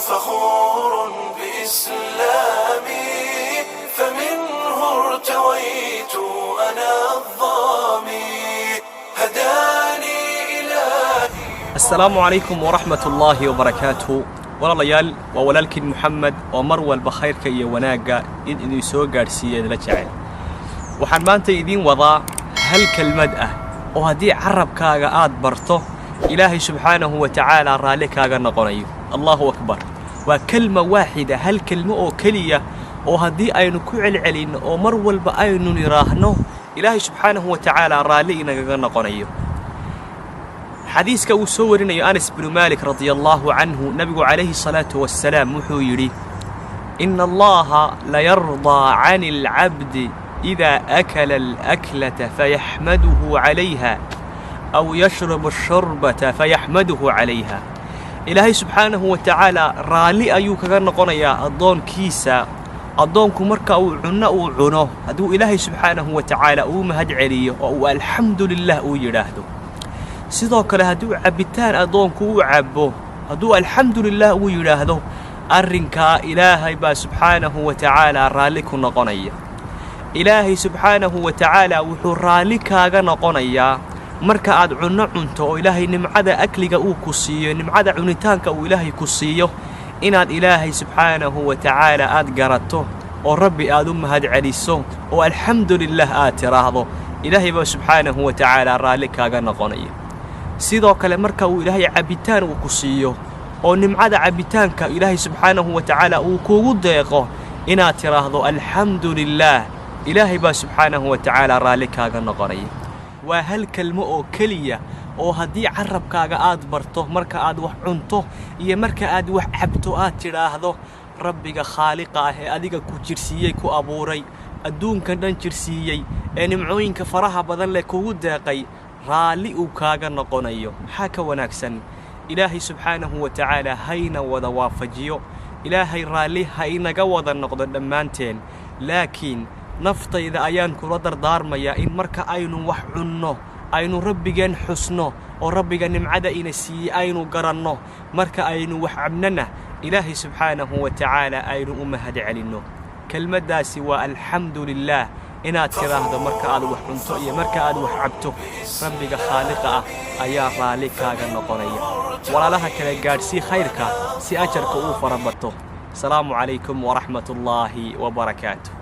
فخور بإسلامي فمنه ارتويت أنا الظامي هداني إلهي. السلام عليكم ورحمة الله وبركاته. walaalayaal waa walaalkiin Muhammad oo mar walba khayrka iyo wanaaga idin soo gaarsiiyay la jecel. waxaan maanta idin wadaa hal kelmad ah oo hadii carabkaaga aad barto Ilaahay subhanahu wa ta'ala raali kaaga noqonayo. Allahu akbar. waa kelma waahida, hal kelmo oo kaliya oo hadii aynu ku celcelin oo mar walba aynu niraahno Ilaahay subhanahu wa ta'ala raali inaga noqonayo. حديث كوسورين أنس بن مالك رضي الله عنه نبي عليه الصلاة والسلام وحيري إن الله لا يرضى عن العبد إذا أكل الأكلة فيحمده عليها أو يشرب الشربة فيحمده عليها. إلهي سبحانه وتعالى رالي أيوك غنقنا يا أضون كيسا أضون كمركا أو عنا أو عنه هدو إلهي سبحانه وتعالى أو مهد عليه أو الحمد لله أو يراهدو. sidoo kale haduu cabitaan adoonku uu cabo haduu alxamdulillah uu yiraahdo arrinka Ilaahay ba subhanahu wa ta'ala raali ku noqonaya. Ilaahay subhanahu wa ta'ala wuxuu raali kaaga noqonaya marka aad cunto oo Ilaahay nimcada akliga uu ku siiyo, nimcada cunitaanka uu Ilaahay ku siiyo, inaad Ilaahay subhanahu wa ta'ala aad garato oo Rabbi aad u mahad celiso oo alxamdulillah aad tiraahdo. Ilaahay ba subhanahu wa ta'ala raali kaaga noqonaya. sidoo kale marka uu Ilaahay cabitaan uu ku siiyo oo nimcada cabitaanka Ilaahay subhanahu wa ta'ala uu kugu deeqo inaad tiraahdo alxamdulillah, Ilaahay ba subhanahu wa ta'ala raali kaaga noqonaya. waa hal kelmo oo kaliya oo hadii carabkaaga aad barto marka aad wax cunto iyo marka aad wax cabto aad tiraahdo rabbiga khaaliqa ah ee adiga ku jirsiiyay ku abuuray adduunkan dhan jirsiiyay ee nimcooyinka faraha badan leh kugu deeqay raali uu kaaga noqonayo. xaka wanaagsan Ilaahay subhanahu wa ta'ala hayna wada waafajiyo. Ilaahay raali haynaga wada noqdo dhamaanteen. laakiin naftayda ayaan kula dardaarmaya in marka aynu wax cunno aynu rabbigan xusno oo rabbiga nimcada ina siiyay aynu garanno, marka aynu wax cabnana Ilaahay subhanahu wa ta'ala aynu u mahad celino. kelmadaasi waa alxamdulillah inaad tiraahdo marka aad wax cunto iyo marka aad wax cabto rabbiga khaaliqa ah ayaa raali kaaga noqonaya. walaalaha kale gaarsii khayrka si ajarka uu farabato. Assalamu alaykum wa rahmatullahi wa barakatuh.